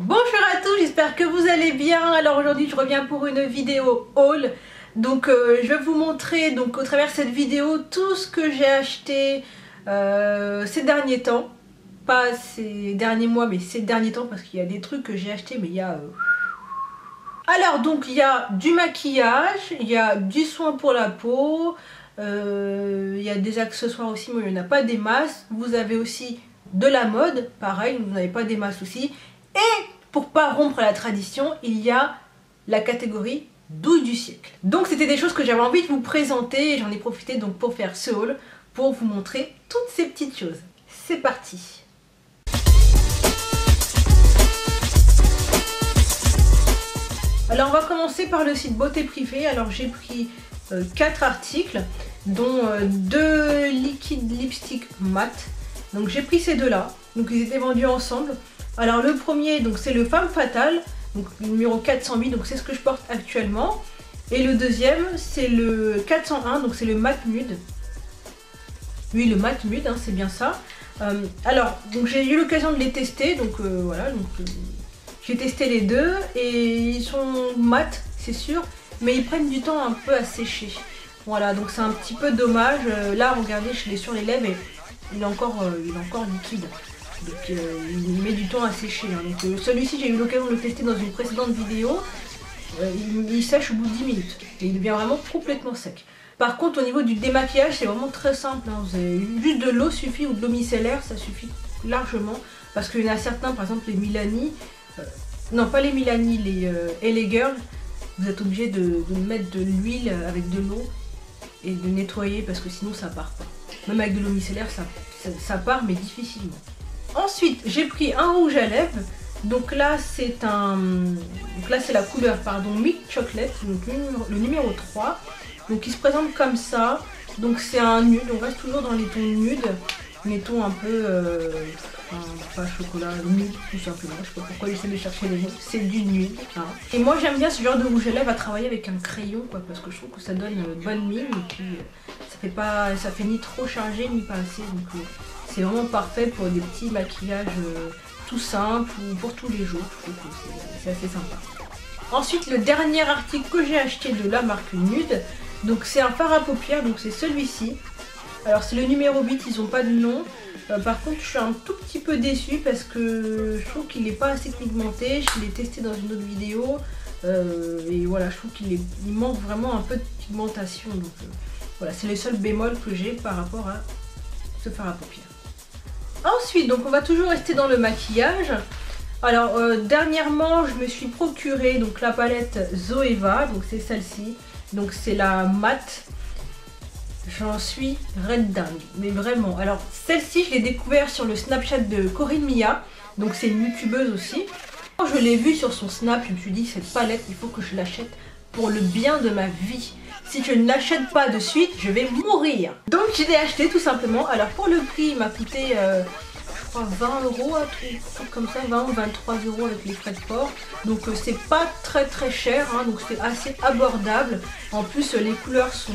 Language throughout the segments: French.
Bonjour à tous, j'espère que vous allez bien. Alors aujourd'hui je reviens pour une vidéo haul. Donc je vais vous montrer donc au travers de cette vidéo tout ce que j'ai acheté ces derniers temps. Pas ces derniers mois mais ces derniers temps, parce qu'il y a des trucs que j'ai acheté mais il y a... Alors donc il y a du maquillage, il y a du soin pour la peau, il y a des accessoires aussi mais il n'y en a pas des masses. Vous avez aussi de la mode, pareil, vous n'avez pas des masses aussi. Et pour pas rompre la tradition, il y a la catégorie douille du siècle. Donc c'était des choses que j'avais envie de vous présenter et j'en ai profité donc pour faire ce haul, pour vous montrer toutes ces petites choses. C'est parti! Alors on va commencer par le site Beauté Privée. Alors j'ai pris 4 articles, dont 2 liquides lipstick mat. Donc j'ai pris ces deux-là, donc ils étaient vendus ensemble. Alors le premier, donc c'est le Femme Fatale, donc le numéro 408, donc c'est ce que je porte actuellement. Et le deuxième, c'est le 401, donc c'est le Mat Nude. Oui, le Mat Nude, hein, c'est bien ça. Alors, donc j'ai eu l'occasion de les tester, donc voilà, donc j'ai testé les deux et ils sont mat, c'est sûr, mais ils prennent du temps un peu à sécher. Voilà, donc c'est un petit peu dommage. Là, regardez, je l'ai sur les lèvres et il est encore liquide. Donc il met du temps à sécher. Hein. Donc celui-ci, j'ai eu l'occasion de le tester dans une précédente vidéo. Il sèche au bout de 10 minutes. Et il devient vraiment complètement sec. Par contre, au niveau du démaquillage, c'est vraiment très simple. Hein. Juste de l'eau suffit, ou de l'eau micellaire, ça suffit largement. Parce qu'il y en a certains, par exemple les Milani, non pas les Milani, les LA Girl, vous êtes obligé de mettre de l'huile avec de l'eau et de nettoyer parce que sinon ça part pas. Même avec de l'eau micellaire, ça part, mais difficilement. Ensuite, j'ai pris un rouge à lèvres. Donc là, c'est la couleur, pardon, Milk Chocolate, donc le numéro 3. Donc il se présente comme ça. Donc c'est un nude, on reste toujours dans les tons nudes. Les tons un peu, pas chocolat, nude tout simplement. Je sais pas pourquoi j'essaie de chercher les mots. C'est du nude. Hein. Et moi j'aime bien ce genre de rouge à lèvres à travailler avec un crayon, quoi, parce que je trouve que ça donne une bonne mine. Et puis ça fait ni trop chargé ni pas assez. Donc c'est vraiment parfait pour des petits maquillages tout simples ou pour tous les jours. Je trouve que c'est assez sympa. Ensuite, le dernier article que j'ai acheté de la marque Nude, donc c'est un fard à paupières, donc c'est celui-ci. Alors c'est le numéro 8, ils n'ont pas de nom. Par contre, je suis un tout petit peu déçue parce que je trouve qu'il n'est pas assez pigmenté. Je l'ai testé dans une autre vidéo. Et voilà, je trouve qu'il manque vraiment un peu de pigmentation. Donc voilà, c'est le seul bémol que j'ai par rapport à ce fard à paupières. Ensuite, donc on va toujours rester dans le maquillage. Alors dernièrement, je me suis procuré donc la palette Zoeva, donc c'est celle-ci. Donc c'est la mat. J'en suis red dingue, mais vraiment. Alors celle-ci, je l'ai découvert sur le Snapchat de Corinne Mia. Donc c'est une youtubeuse aussi. Quand je l'ai vue sur son Snap, je me suis dit cette palette, il faut que je l'achète pour le bien de ma vie. Si je ne l'achète pas de suite, je vais mourir. Donc je l'ai acheté tout simplement. Alors pour le prix, il m'a coûté je crois 20 €, un truc comme ça, 20 ou 23 € avec les frais de port. Donc c'est pas très cher, hein, donc c'est assez abordable. En plus les couleurs sont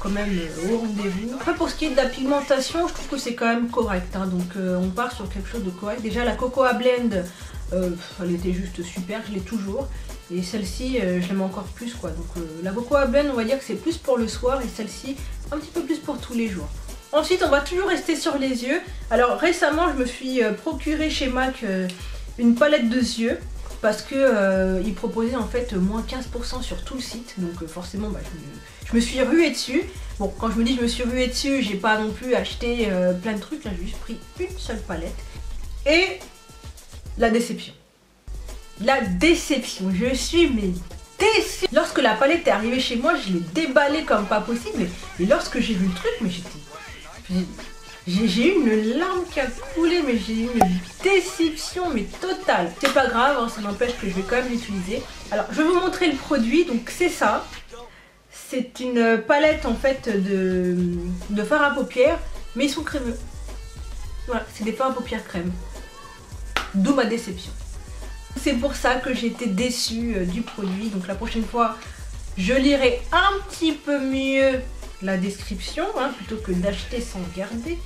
quand même au rendez-vous. Après pour ce qui est de la pigmentation, je trouve que c'est quand même correct. Hein, donc on part sur quelque chose de correct. Déjà la Cocoa Blend, elle était juste super, je l'ai toujours. Et celle-ci, je l'aime encore plus, quoi. Donc la Cocoa Blend, on va dire que c'est plus pour le soir, et celle-ci, un petit peu plus pour tous les jours. Ensuite, on va toujours rester sur les yeux. Alors récemment, je me suis procuré chez MAC une palette de yeux, parce que ils proposaient en fait moins 15% sur tout le site. Donc forcément, bah, je me suis ruée dessus. Bon, quand je me dis je me suis ruée dessus, j'ai pas non plus acheté plein de trucs. Là, j'ai juste pris une seule palette. Et la déception. La déception, je suis mais déçue. Lorsque la palette est arrivée chez moi, je l'ai déballée comme pas possible. Et lorsque j'ai vu le truc, mais j'ai eu une larme qui a coulé, mais j'ai eu une déception mais totale. C'est pas grave, hein, ça n'empêche que je vais quand même l'utiliser. Alors je vais vous montrer le produit, donc c'est ça. C'est une palette en fait de fard à paupières, mais ils sont crémeux. Voilà, c'est des fards à paupières crème. D'où ma déception. C'est pour ça que j'étais déçue du produit. Donc la prochaine fois, je lirai un petit peu mieux la description, hein, plutôt que d'acheter sans regarder.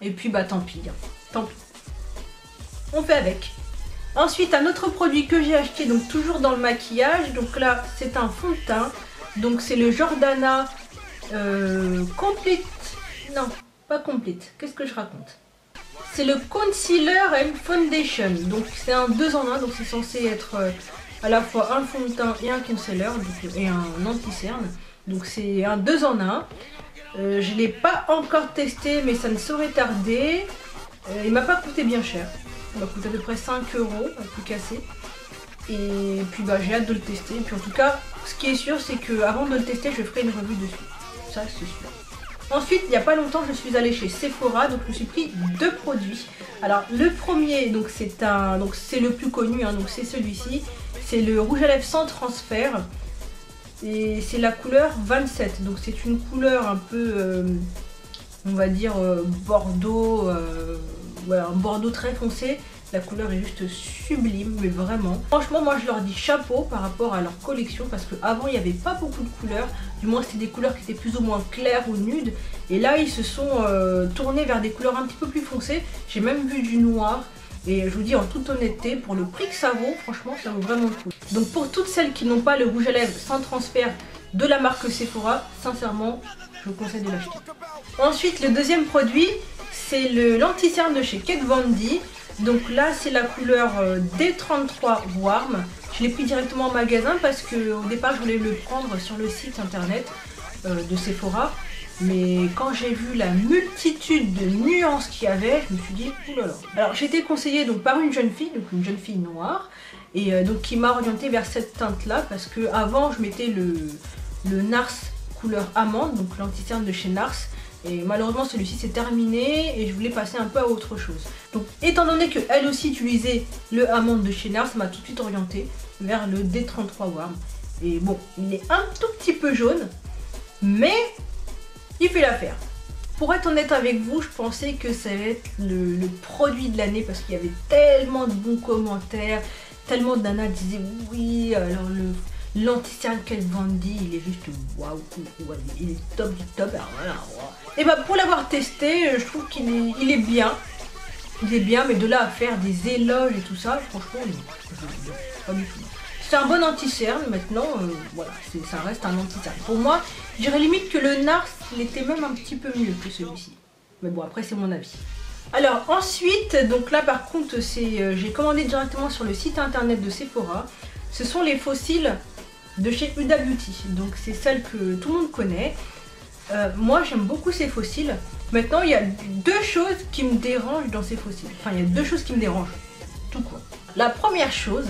Et puis bah tant pis, hein. Tant pis. On fait avec. Ensuite, un autre produit que j'ai acheté, donc toujours dans le maquillage. Donc là, c'est un fond de teint. Donc c'est le Jordana Complete. Non, pas Complete. Qu'est-ce que je raconte? C'est le Concealer and Foundation. Donc c'est un 2 en 1. Donc c'est censé être à la fois un fond de teint et un concealer et un anti-cerne. Donc c'est un 2 en 1. Je ne l'ai pas encore testé, mais ça ne saurait tarder. Il m'a pas coûté bien cher. Il m'a coûté à peu près 5 €, à tout casser. Et puis bah, j'ai hâte de le tester. Et puis en tout cas, ce qui est sûr, c'est qu'avant de le tester, je ferai une revue dessus. Ça, c'est sûr. Ensuite, il n'y a pas longtemps, je suis allée chez Sephora, donc je me suis pris 2 produits. Alors le premier, donc c'est le plus connu, hein, donc c'est celui-ci. C'est le rouge à lèvres sans transfert. Et c'est la couleur 27. Donc c'est une couleur un peu, on va dire, bordeaux, ouais, un bordeaux très foncé. La couleur est juste sublime, mais vraiment. Franchement, moi je leur dis chapeau par rapport à leur collection parce qu'avant il n'y avait pas beaucoup de couleurs. Du moins c'était des couleurs qui étaient plus ou moins claires ou nudes. Et là ils se sont tournés vers des couleurs un petit peu plus foncées. J'ai même vu du noir. Et je vous dis en toute honnêteté, pour le prix que ça vaut, franchement ça vaut vraiment le coup. Donc pour toutes celles qui n'ont pas le rouge à lèvres sans transfert de la marque Sephora, sincèrement, je vous conseille de l'acheter. Ensuite, le deuxième produit, c'est l'anti-cerne de chez Kat Von D. Donc là, c'est la couleur D33 Warm. Je l'ai pris directement en magasin parce qu'au départ, je voulais le prendre sur le site internet de Sephora. Mais quand j'ai vu la multitude de nuances qu'il y avait, je me suis dit, oulala. Alors j'ai été conseillée donc, par une jeune fille noire, et donc qui m'a orientée vers cette teinte-là, parce que avant je mettais le Nars couleur amande, donc l'anti-cerne de chez Nars, et malheureusement celui-ci s'est terminé et je voulais passer un peu à autre chose. Donc étant donné qu'elle aussi utilisait le amande de chez Nars, ça m'a tout de suite orientée vers le D33 Warm. Et bon, il est un tout petit peu jaune, mais il fait l'affaire. Pour être honnête avec vous, je pensais que ça allait être le produit de l'année parce qu'il y avait tellement de bons commentaires, tellement de nanas disaient oui, alors l'anti-cerne Kat Von D, il est juste waouh, il est top du top. Alors voilà, wow. Et bah pour l'avoir testé, je trouve qu'il est bien. Il est bien, mais de là à faire des éloges et tout ça, franchement, pas du tout. C'est un bon anti-cerne, maintenant, voilà, ça reste un anti-cerne. Pour moi, je dirais limite que le Nars, il était même un petit peu mieux que celui-ci. Mais bon, après, c'est mon avis. Alors ensuite, donc là par contre, j'ai commandé directement sur le site internet de Sephora. Ce sont les fossiles de chez Huda Beauty. Donc c'est celle que tout le monde connaît. Moi, j'aime beaucoup ces fossiles. Maintenant, il y a 2 choses qui me dérangent dans ces fossiles. Enfin, il y a 2 choses qui me dérangent, tout court. La première chose,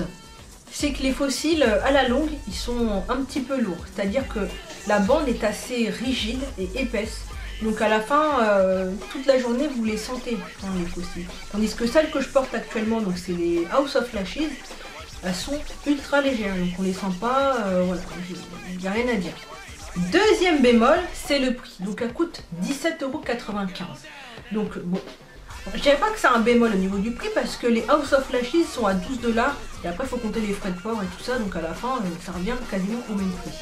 c'est que les fossiles, à la longue, ils sont un petit peu lourds. C'est-à-dire que la bande est assez rigide et épaisse. Donc à la fin, toute la journée, vous les sentez, hein, les fossiles. Tandis que celles que je porte actuellement, donc c'est les House of Lashes, elles sont ultra légères. Donc on les sent pas, voilà, il n'y a rien à dire. Deuxième bémol, c'est le prix. Donc elle coûte 17,95 €. Donc bon. Je dirais pas que c'est un bémol au niveau du prix parce que les House of Lashes sont à 12 $ et après il faut compter les frais de port et tout ça, donc à la fin ça revient quasiment au même prix.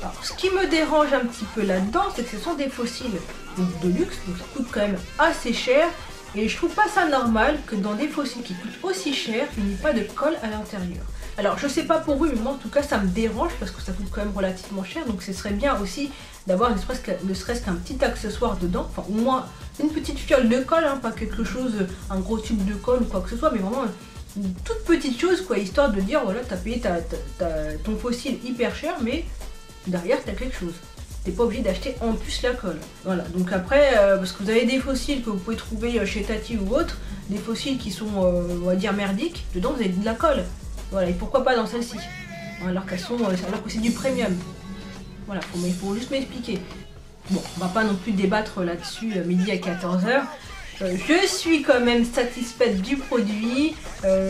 Alors ce qui me dérange un petit peu là-dedans, c'est que ce sont des fossiles donc de luxe, donc ça coûte quand même assez cher et je trouve pas ça normal que dans des fossiles qui coûtent aussi cher, il n'y ait pas de colle à l'intérieur. Alors je sais pas pour vous, mais moi en tout cas ça me dérange parce que ça coûte quand même relativement cher, donc ce serait bien aussi d'avoir ne serait-ce qu'un petit accessoire dedans, enfin au moins une petite fiole de colle, hein, pas quelque chose, un gros tube de colle ou quoi que ce soit, mais vraiment une toute petite chose quoi, histoire de dire voilà, t'as payé ton fossile hyper cher, mais derrière t'as quelque chose. T'es pas obligé d'acheter en plus la colle. Voilà, donc après, parce que vous avez des fossiles que vous pouvez trouver chez Tati ou autre, des fossiles qui sont, on va dire, merdiques, dedans vous avez de la colle. Voilà, et pourquoi pas dans celle-ci, alors que c'est du premium. Voilà, il faut juste m'expliquer. Bon, on va pas non plus débattre là-dessus midi à 14 h. Je suis quand même satisfaite du produit.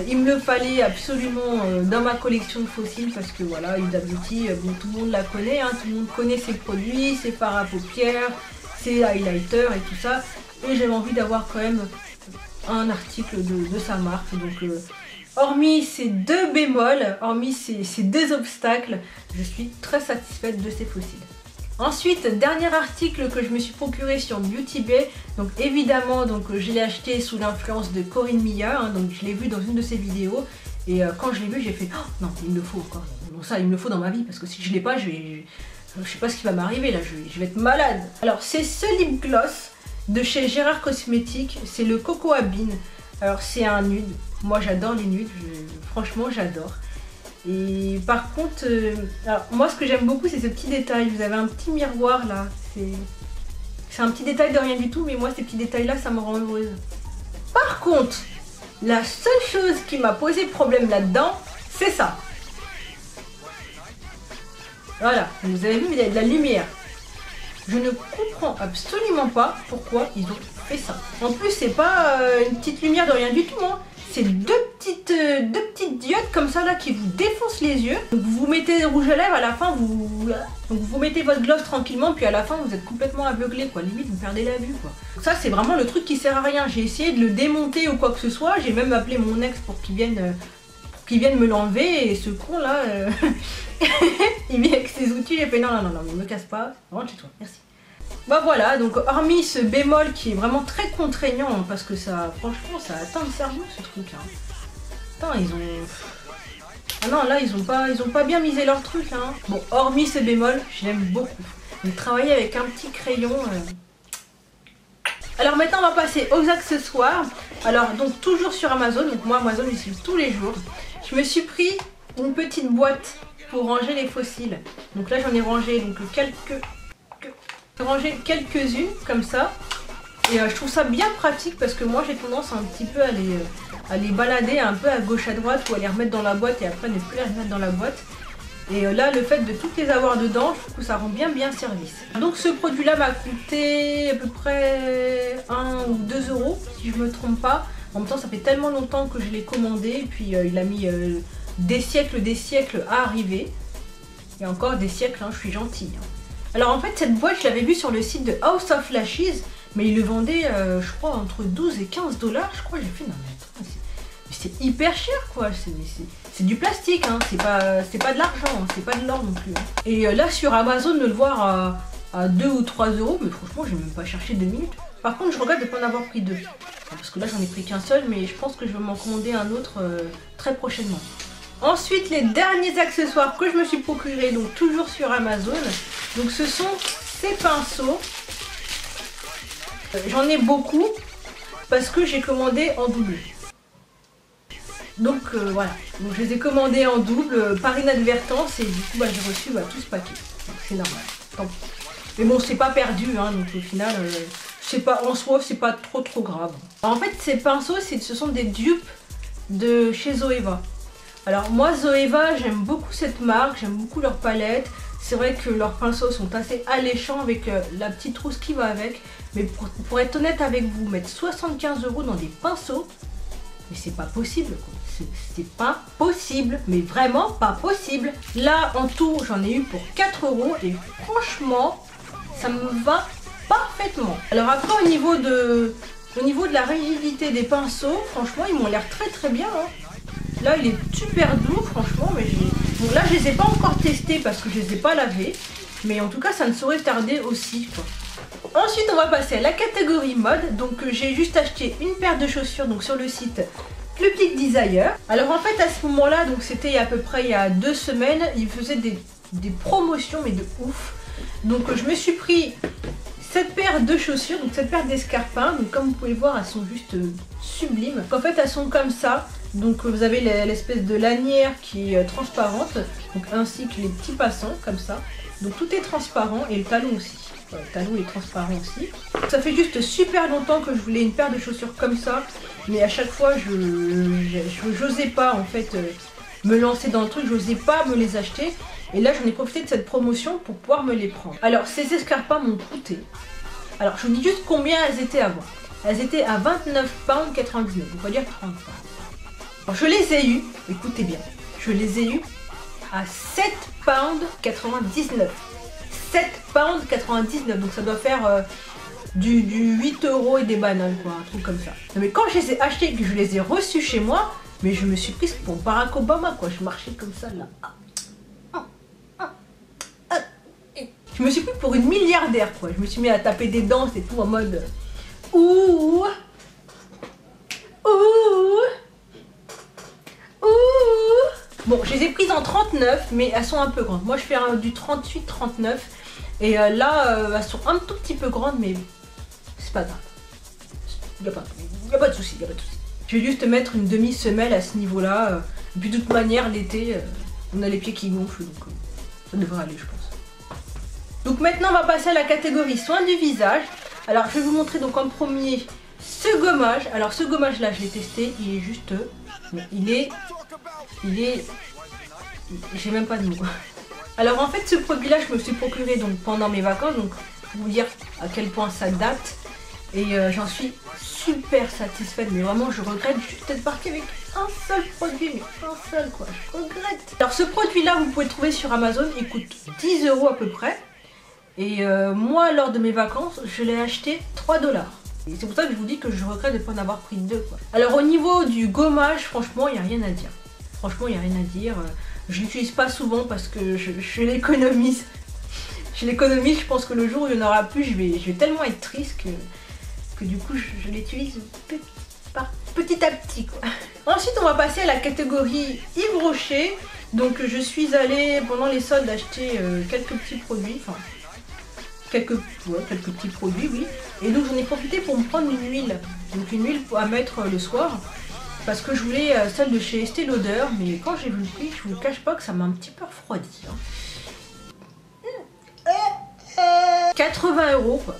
Il me le fallait absolument dans ma collection de fossiles parce que voilà, Huda Beauty, bon, tout le monde la connaît, hein, tout le monde connaît ses produits, ses fards à paupières, ses highlighters et tout ça. Et j'avais envie d'avoir quand même un article de sa marque. Donc, hormis ces 2 bémols, hormis ces 2 obstacles, je suis très satisfaite de ces fossiles. Ensuite, dernier article que je me suis procuré sur Beauty Bay, donc évidemment donc, je l'ai acheté sous l'influence de Corinne Mia, hein, donc je l'ai vu dans une de ses vidéos Et quand je l'ai vu, j'ai fait oh, non, il me le faut encore. Non, ça, il me le faut dans ma vie parce que si je l'ai pas, je sais pas ce qui va m'arriver là, je vais être malade. Alors, c'est ce lip gloss de chez Gérard Cosmétiques, c'est le Cocoa Bean. Alors, c'est un nude. Moi, j'adore les nudes, franchement, j'adore. Et par contre, alors, moi, ce que j'aime beaucoup, c'est ce petit détail. Vous avez un petit miroir là. C'est un petit détail de rien du tout, mais moi, ces petits détails-là, ça me rend heureuse. Par contre, la seule chose qui m'a posé problème là-dedans, c'est ça. Voilà, vous avez vu, il y a de la lumière. Je ne comprends absolument pas pourquoi ils ont fait ça. En plus, c'est pas une petite lumière de rien du tout, hein. C'est deux petites diodes comme ça là qui vous défoncent les yeux. Donc vous mettez le rouge à lèvres, à la fin vous mettez votre gloss tranquillement, puis à la fin vous êtes complètement aveuglé quoi. Limite vous perdez la vue quoi. Donc ça c'est vraiment le truc qui sert à rien. J'ai essayé de le démonter ou quoi que ce soit. J'ai même appelé mon ex pour qu'il vienne me l'enlever et ce con là, il vient avec ses outils. J'ai fait non, mais me casse pas, rentre chez toi, merci. Bah voilà, donc hormis ce bémol qui est vraiment très contraignant, hein, parce que ça, franchement, ça atteint le cerveau ce truc hein. Putain, ils ont... Ah non, là, ils ont pas bien misé leur truc hein. Bon, hormis ce bémol, je l'aime beaucoup. Donc travailler avec un petit crayon... Alors maintenant, on va passer aux accessoires. Alors, donc toujours sur Amazon, donc moi Amazon, j'utilise tous les jours. Je me suis pris une petite boîte pour ranger les fossiles. Donc là, j'en ai rangé donc quelques-unes comme ça. Et je trouve ça bien pratique parce que moi j'ai tendance un petit peu à les balader un peu à gauche à droite ou à les remettre dans la boîte et après ne plus les remettre dans la boîte. Et là le fait de toutes les avoir dedans, je trouve que ça rend bien service. Donc ce produit là m'a coûté à peu près 1 ou 2 euros si je me trompe pas. En même temps ça fait tellement longtemps que je l'ai commandé et puis il a mis des siècles à arriver. Et encore des siècles, hein, je suis gentille. Hein. Alors en fait cette boîte je l'avais vue sur le site de House of Lashes, mais ils le vendaient je crois entre 12 et 15 $. Je crois j'ai fait non mais c'est hyper cher quoi, c'est du plastique, hein. C'est pas de l'argent, hein. C'est pas de l'or non plus. Hein. Et là sur Amazon de le voir à 2 ou 3 euros, mais franchement j'ai même pas cherché 2 minutes. Par contre je regrette de ne pas en avoir pris 2. Parce que là j'en ai pris qu'un seul, mais je pense que je vais m'en commander un autre très prochainement. Ensuite, les derniers accessoires que je me suis procurés, donc toujours sur Amazon. Donc ce sont ces pinceaux. J'en ai beaucoup parce que j'ai commandé en double. Donc voilà, donc je les ai commandés en double par inadvertance et du coup bah, j'ai reçu tout ce paquet. Donc c'est normal, tant pis. Mais bon, c'est pas perdu, hein, donc au final, en soi, c'est pas trop grave. Alors, en fait, ces pinceaux, ce sont des dupes de chez Zoeva. Alors moi Zoeva, j'aime beaucoup cette marque, j'aime beaucoup leur palette. C'est vrai que leurs pinceaux sont assez alléchants avec la petite trousse qui va avec. Mais pour être honnête avec vous, mettre 75 € dans des pinceaux, mais c'est pas possible quoi. C'est pas possible, mais vraiment pas possible. Là en tout j'en ai eu pour 4 € et franchement ça me va parfaitement. Alors après au niveau de la rigidité des pinceaux, franchement ils m'ont l'air très bien hein. Là il est super doux franchement, mais bon là je les ai pas encore testés parce que je les ai pas lavés, mais en tout cas ça ne saurait tarder aussi quoi. Ensuite on va passer à la catégorie mode. Donc j'ai juste acheté une paire de chaussures donc sur le site Public Desire. Alors en fait à ce moment là, donc c'était à peu près il y a 2 semaines, ils faisaient des promotions mais de ouf. Donc je me suis pris cette paire de chaussures, donc cette paire d'escarpins. Donc comme vous pouvez voir elles sont juste sublimes. En fait elles sont comme ça. Donc vous avez l'espèce de lanière qui est transparente, donc ainsi que les petits passants comme ça. Donc tout est transparent et le talon aussi. Le talon est transparent aussi. Ça fait juste super longtemps que je voulais une paire de chaussures comme ça, mais à chaque fois je n'osais pas en fait me lancer dans le truc, j'osais pas me les acheter. Et là j'en ai profité de cette promotion pour pouvoir me les prendre. Alors ces escarpins m'ont coûté. Alors je vous dis juste combien elles étaient avant. Elles étaient à 29,99 £, on va dire 30 £. Alors, je les ai eues, écoutez bien, je les ai eues à 7,99 £. 7,99 £, donc ça doit faire du 8 € et des bananes quoi, un truc comme ça. Non, mais quand je les ai achetés et que je les ai reçus chez moi, mais je me suis prise pour Barack Obama quoi, je marchais comme ça là. Je me suis pris pour une milliardaire quoi, je me suis mis à taper des dents et tout en mode ouh ouh ouh. Bon, je les ai prises en 39, mais elles sont un peu grandes. Moi, je fais du 38-39. Et là, elles sont un tout petit peu grandes, mais c'est pas grave. Il n'y a pas de souci, Je vais juste mettre une demi-semelle à ce niveau-là. Et puis de toute manière, l'été, on a les pieds qui gonflent, donc ça devrait aller, je pense. Donc maintenant, on va passer à la catégorie soins du visage. Alors, je vais vous montrer donc en premier ce gommage. Alors, ce gommage-là, je l'ai testé, il est juste... J'ai même pas de mots. Alors en fait ce produit là je me suis procuré donc pendant mes vacances, donc pour vous dire à quel point ça date. Et j'en suis super satisfaite, mais vraiment je regrette juste d'être partie avec un seul produit, mais un seul quoi, je regrette. Alors ce produit là vous pouvez le trouver sur Amazon, il coûte 10 € à peu près. Et moi lors de mes vacances je l'ai acheté 3 $. Et c'est pour ça que je vous dis que je regrette de ne pas en avoir pris deux quoi. Alors au niveau du gommage, franchement il n'y a rien à dire. Franchement il n'y a rien à dire. Je l'utilise pas souvent parce que je l'économise. Je l'économise, je pense que le jour où il n'y en aura plus, je vais tellement être triste que du coup je l'utilise petit à petit quoi. Ensuite on va passer à la catégorie Yves Rocher. Donc je suis allée pendant les soldes acheter quelques petits produits. Enfin quelques petits produits oui. Et donc j'en ai profité pour me prendre une huile. Donc une huile à mettre le soir. Parce que je voulais celle de chez Estée Lauder, mais quand j'ai vu le prix, je vous cache pas que ça m'a un petit peu refroidi. Hein. 80 € quoi.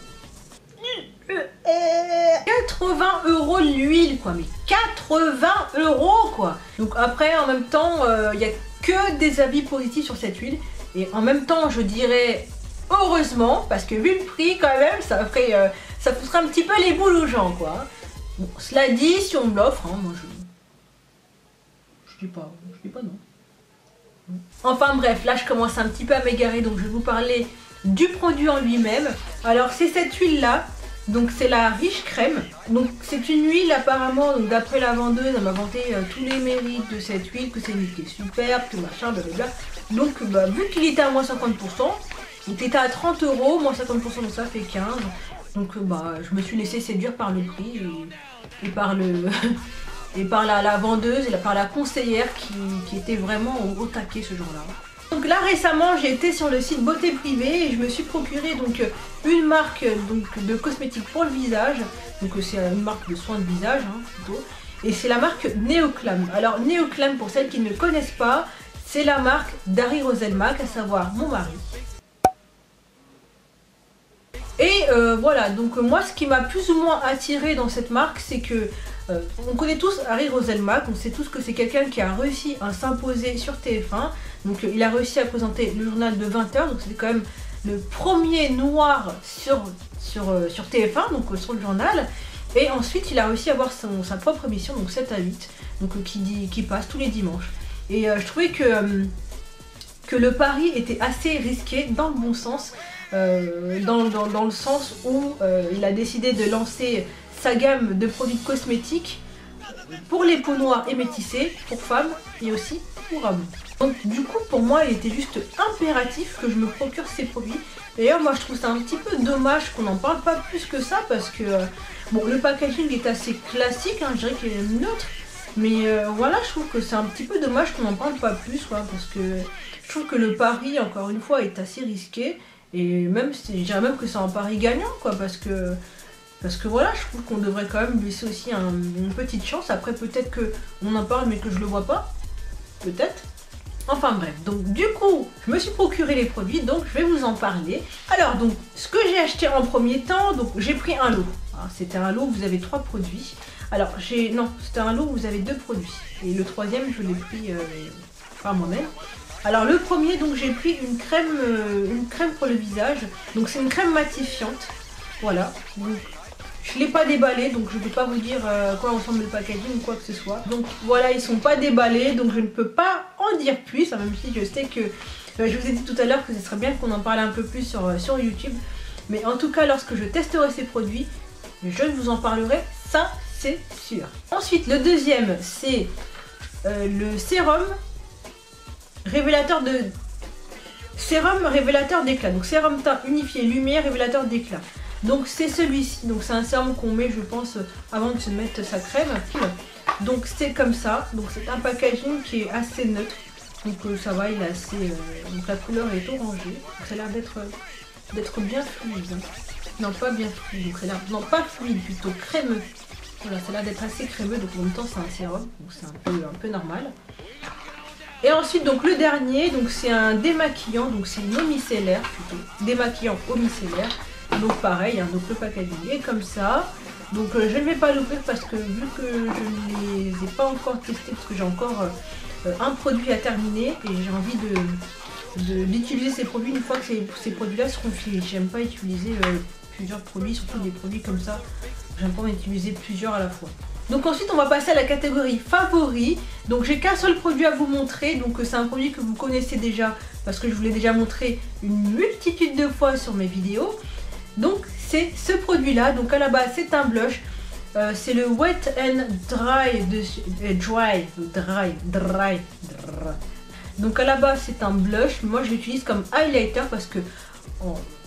80 € l'huile quoi, mais 80 € quoi. Donc après en même temps, il n'y a que des avis positifs sur cette huile. Et en même temps je dirais heureusement, parce que vu le prix quand même, ça pousserait un petit peu les boules aux gens quoi. Bon, cela dit, si on me l'offre, hein, moi je dis pas non. Enfin bref, là je commence un petit peu à m'égarer, donc je vais vous parler du produit en lui-même. Alors c'est cette huile là, donc c'est la Riche Crème. Donc c'est une huile apparemment, donc d'après la vendeuse, elle m'a vanté tous les mérites de cette huile, que c'est une huile qui est superbe, que machin, blablabla. Donc bah, vu qu'il était à moins 50%, il était à 30 €, moins 50% donc ça fait 15. Donc bah, je me suis laissée séduire par le prix et par, et par la vendeuse et par la conseillère qui était vraiment au taquet ce jour-là. Donc là récemment j'ai été sur le site Beauté Privée et je me suis procuré donc une marque donc, de cosmétiques pour le visage. Donc c'est une marque de soins de visage hein, plutôt. Et c'est la marque Neoclam. Alors Neoclam pour celles qui ne connaissent pas, c'est la marque d'Harry Roselmack, à savoir mon mari. Et voilà, donc moi ce qui m'a plus ou moins attiré dans cette marque, c'est que on connaît tous Harry Roselmack, on sait tous que c'est quelqu'un qui a réussi à s'imposer sur TF1. Donc il a réussi à présenter le journal de 20 h, donc c'était quand même le premier noir sur TF1, donc sur le journal. Et ensuite il a réussi à avoir sa propre émission, donc 7 à 8, donc qui passe tous les dimanches. Et je trouvais que le pari était assez risqué dans le bon sens. Dans le sens où il a décidé de lancer sa gamme de produits cosmétiques pour les peaux noires et métissées, pour femmes et aussi pour hommes. Donc du coup pour moi il était juste impératif que je me procure ces produits. D'ailleurs moi je trouve ça un petit peu dommage qu'on n'en parle pas plus que ça parce que bon le packaging est assez classique, hein, je dirais qu'il est neutre. Mais voilà, je trouve que c'est un petit peu dommage qu'on n'en parle pas plus quoi, parce que je trouve que le pari encore une fois est assez risqué. Et même, je dirais même que c'est un pari gagnant quoi, parce que voilà, je trouve qu'on devrait quand même laisser aussi une petite chance. Après peut-être qu'on en parle mais que je le vois pas, peut-être. Enfin bref, donc du coup, je me suis procuré les produits, donc je vais vous en parler. Alors donc, ce que j'ai acheté en premier temps, donc j'ai pris un lot. C'était un lot où vous avez 3 produits. Alors non, c'était un lot où vous avez 2 produits. Et le troisième, je l'ai pris par moi-même. Alors le premier, donc j'ai pris une crème pour le visage. Donc c'est une crème matifiante. Voilà. Donc, je ne l'ai pas déballé, donc je ne peux pas vous dire à quoi ressemble le packaging ou quoi que ce soit. Donc voilà, ils ne sont pas déballés, donc je ne peux pas en dire plus. Même si je sais que je vous ai dit tout à l'heure que ce serait bien qu'on en parle un peu plus sur YouTube. Mais en tout cas, lorsque je testerai ces produits, je vous en parlerai, ça c'est sûr. Ensuite, le deuxième, c'est le sérum révélateur d'éclat. Donc sérum teint unifié lumière révélateur d'éclat. Donc c'est celui-ci. Donc c'est un sérum qu'on met, je pense, avant de se mettre sa crème. Donc c'est comme ça. Donc c'est un packaging qui est assez neutre. Donc ça va, il est assez... donc la couleur est orangée. Donc, ça a l'air d'être bien fluide. Hein. Non, pas bien fluide. Donc, ça a l'air... Non, pas fluide, plutôt crémeux. Voilà, ça a l'air d'être assez crémeux. Donc en même temps, c'est un sérum. Donc c'est un peu normal. Et ensuite, donc le dernier, donc c'est un démaquillant. Donc c'est une eau micellaire plutôt. Démaquillant eau micellaire. Donc pareil, hein, donc le packaging est comme ça. Donc je ne vais pas l'ouvrir parce que vu que je ne les ai pas encore testés, parce que j'ai encore un produit à terminer et j'ai envie d'utiliser ces produits une fois que ces produits-là seront finis. J'aime pas utiliser plusieurs produits, surtout des produits comme ça. J'aime pas en utiliser plusieurs à la fois. Donc ensuite on va passer à la catégorie favoris. Donc j'ai qu'un seul produit à vous montrer. Donc c'est un produit que vous connaissez déjà parce que je vous l'ai déjà montré une multitude de fois sur mes vidéos. Donc c'est ce produit là, donc à la base c'est un blush, c'est le Wet and Dry, dry. Donc à la base c'est un blush, moi je l'utilise comme highlighter parce que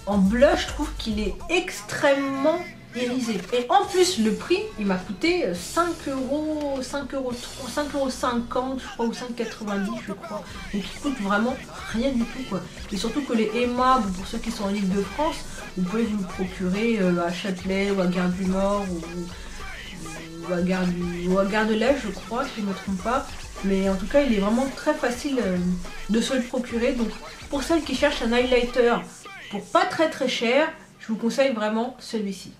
en blush je trouve qu'il est extrêmement irisé. Et en plus le prix il m'a coûté 5 €, 5,50 € je crois, ou 5,90 € je crois. Donc il coûte vraiment rien du tout quoi. Et surtout que les aimables, pour ceux qui sont en Île-de-France, vous pouvez vous le procurer à Châtelet ou à Gare du Nord ou à Gare de l'Est je crois, si je ne me trompe pas. Mais en tout cas il est vraiment très facile de se le procurer. Donc pour celles qui cherchent un highlighter pour pas très cher, je vous conseille vraiment celui-ci.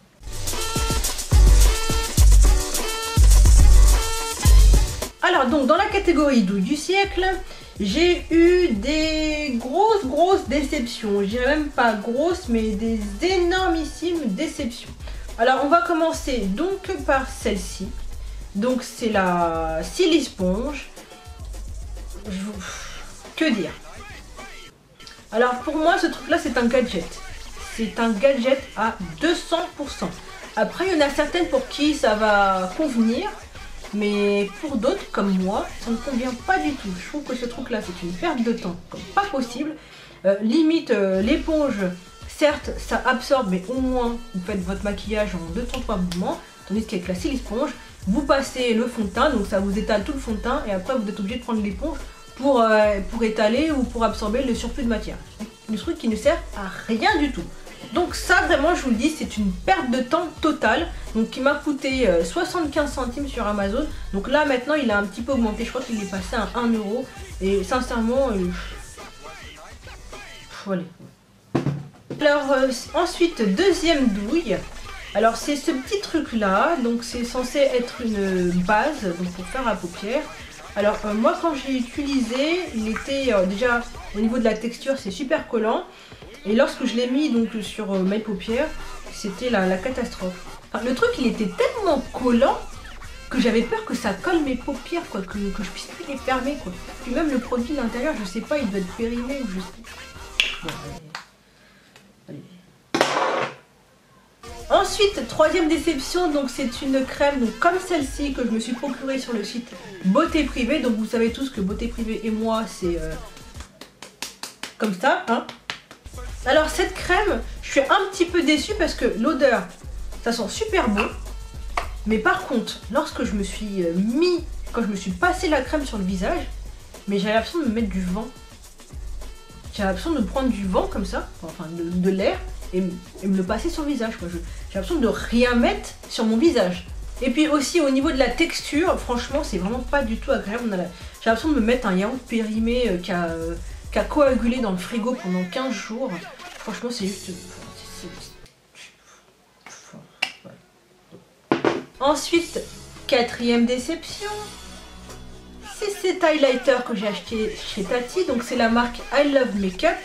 Alors donc dans la catégorie douille du siècle, j'ai eu des grosses déceptions. Je dirais même pas grosses, mais des énormissimes déceptions. Alors on va commencer donc par celle-ci. Donc c'est la Silly Sponge. Que dire? Alors pour moi ce truc là c'est un gadget. C'est un gadget à 200%. Après il y en a certaines pour qui ça va convenir. Mais pour d'autres comme moi, ça ne convient pas du tout. Je trouve que ce truc là c'est une perte de temps comme pas possible. Limite l'éponge, certes ça absorbe, mais au moins vous faites votre maquillage en 2-3 mouvements. Tandis qu'avec la Silly Sponge, vous passez le fond de teint, donc ça vous étale tout le fond de teint. Et après vous êtes obligé de prendre l'éponge pour étaler ou pour absorber le surplus de matière. Un truc qui ne sert à rien du tout. Donc ça vraiment je vous le dis, c'est une perte de temps totale. Donc qui m'a coûté 75 centimes sur Amazon. Donc là maintenant il a un petit peu augmenté, je crois qu'il est passé à 1 €. Et sincèrement, voilà. Alors ensuite deuxième douille. Alors c'est ce petit truc là, donc c'est censé être une base donc pour faire la paupière. Alors moi quand j'ai utilisé, il était déjà au niveau de la texture c'est super collant. Et lorsque je l'ai mis donc sur mes paupières, c'était la catastrophe. Enfin, le truc il était tellement collant que j'avais peur que ça colle mes paupières quoi, que je puisse plus les fermer quoi. Puis même le produit de l'intérieur, je sais pas, il doit être périmé ou je sais. Bon, allez. Ensuite, troisième déception, donc c'est une crème donc comme celle-ci que je me suis procurée sur le site Beauté Privée. Donc vous savez tous que Beauté Privée et moi c'est comme ça, hein. Alors cette crème, je suis un petit peu déçue parce que l'odeur, ça sent super bon. Mais par contre, lorsque je me suis quand je me suis passé la crème sur le visage, mais j'avais l'impression de me mettre du vent. J'avais l'impression de prendre du vent comme ça, enfin de l'air, et me le passer sur le visage, quoi. J'ai l'impression de rien mettre sur mon visage. Et puis aussi au niveau de la texture, franchement, c'est vraiment pas du tout agréable. J'ai l'impression de me mettre un yaourt périmé qui a coagulé dans le frigo pendant 15 jours. Franchement, c'est juste... Ensuite, quatrième déception, c'est cet highlighter que j'ai acheté chez Tati. Donc c'est la marque I Love Makeup.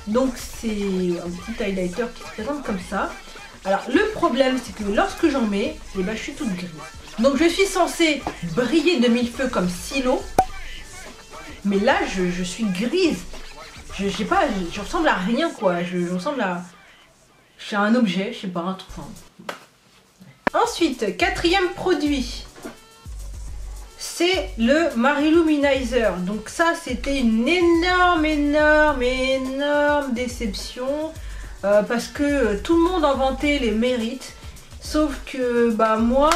Donc c'est un petit highlighter qui se présente comme ça. Alors le problème c'est que lorsque j'en mets, eh ben, je suis toute grise. Donc je suis censée briller de mille feux comme Silo. Mais là je suis grise. Je sais pas, je ressemble à rien quoi. Je ressemble à... Je suis un objet, je sais pas, un truc. Enfin... Ensuite, quatrième produit, c'est le Mariluminizer. Donc ça, c'était une énorme déception parce que tout le monde en vantait les mérites. Sauf que bah moi,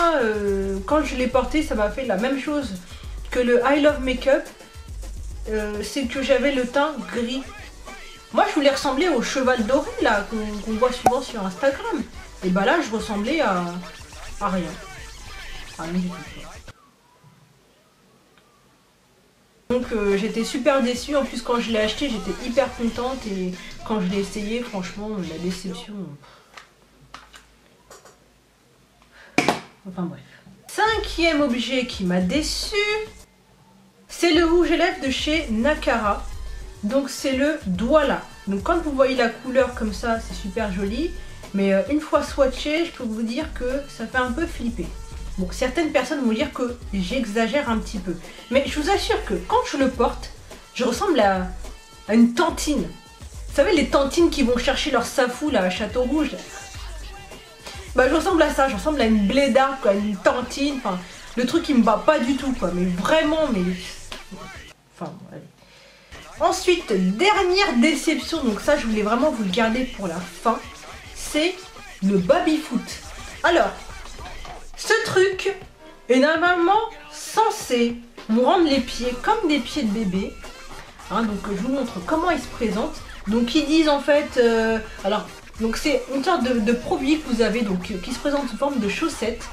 quand je l'ai porté, ça m'a fait la même chose que le I Love Makeup. c'est que j'avais le teint gris. Moi, je voulais ressembler au cheval doré, là, qu'on voit souvent sur Instagram. Et bah là, je ressemblais à rien. À rien du tout. Donc j'étais super déçue, en plus quand je l'ai acheté j'étais hyper contente et quand je l'ai essayé franchement la déception. Enfin bref. Cinquième objet qui m'a déçu, c'est le rouge à lèvres de chez Nakara. Donc c'est le Douala. Donc quand vous voyez la couleur comme ça c'est super joli, mais une fois swatché je peux vous dire que ça fait un peu flipper. Bon, certaines personnes vont dire que j'exagère un petit peu. Mais je vous assure que quand je le porte, je ressemble à une tantine. Vous savez, les tantines qui vont chercher leur safou là, à Château-Rouge. Bah, je ressemble à ça, je ressemble à une blédarde, quoi, une tantine. Enfin, le truc qui me bat pas du tout, quoi. Mais vraiment, mais... Enfin, allez. Ensuite, dernière déception. Donc ça, je voulais vraiment vous le garder pour la fin. C'est le baby-foot. Alors... Ce truc est normalement censé nous rendre les pieds comme des pieds de bébé. Hein, donc je vous montre comment ils se présentent. Donc ils disent en fait, donc c'est une sorte de produit que vous avez donc qui se présente sous forme de chaussettes.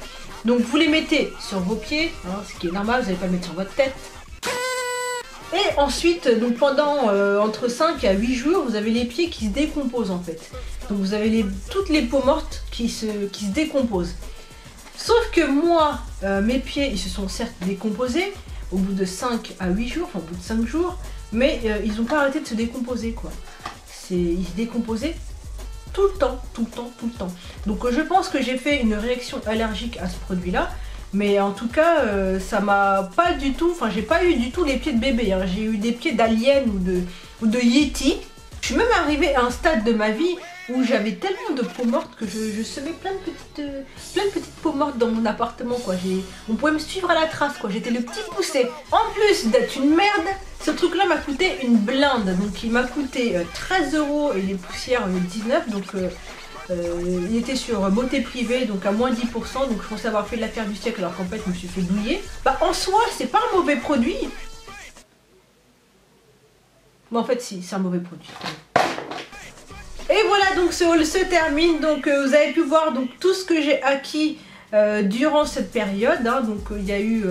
Donc vous les mettez sur vos pieds, hein, ce qui est normal, vous n'allez pas le mettre sur votre tête. Et ensuite, donc pendant entre 5 à 8 jours, vous avez les pieds qui se décomposent en fait. Donc vous avez toutes les peaux mortes qui se décomposent. Sauf que moi, mes pieds, ils se sont certes décomposés au bout de 5 à 8 jours, enfin au bout de 5 jours, mais ils n'ont pas arrêté de se décomposer quoi. Ils se décomposaient tout le temps. Donc je pense que j'ai fait une réaction allergique à ce produit-là, mais en tout cas, ça m'a pas du tout, enfin j'ai pas eu du tout les pieds de bébé, hein. J'ai eu des pieds d'alien ou de yéti. Je suis même arrivée à un stade de ma vie où j'avais tellement de peaux mortes que je semais plein de petites peaux mortes dans mon appartement quoi. On pouvait me suivre à la trace quoi, j'étais le petit poussé. En plus d'être une merde, ce truc là m'a coûté une blinde. Donc il m'a coûté 13 € et les poussières 19. Donc il était sur beauté privée, donc à moins 10%. Donc je pensais avoir fait l'affaire du siècle alors qu'en fait je me suis fait douiller. Bah en soi c'est pas un mauvais produit. Bon en fait si, c'est un mauvais produit. Et voilà, donc ce haul se termine. Donc vous avez pu voir donc tout ce que j'ai acquis durant cette période. Hein. Donc il y a eu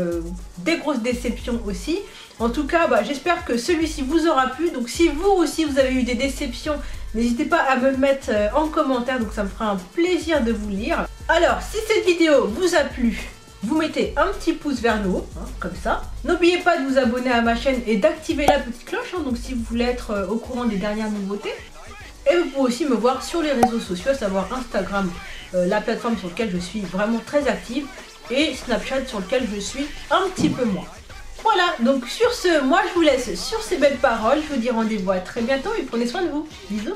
des grosses déceptions aussi. En tout cas, bah, j'espère que celui-ci vous aura plu. Donc si vous aussi vous avez eu des déceptions, n'hésitez pas à me le mettre en commentaire. Donc ça me fera un plaisir de vous lire. Alors si cette vidéo vous a plu, vous mettez un petit pouce vers le haut, hein, comme ça. N'oubliez pas de vous abonner à ma chaîne et d'activer la petite cloche. Hein, donc si vous voulez être au courant des dernières nouveautés. Et vous pouvez aussi me voir sur les réseaux sociaux, à savoir Instagram, la plateforme sur laquelle je suis vraiment très active, et Snapchat sur lequel je suis un petit peu moins. Voilà, donc sur ce, moi je vous laisse sur ces belles paroles, je vous dis rendez-vous à très bientôt et prenez soin de vous. Bisous.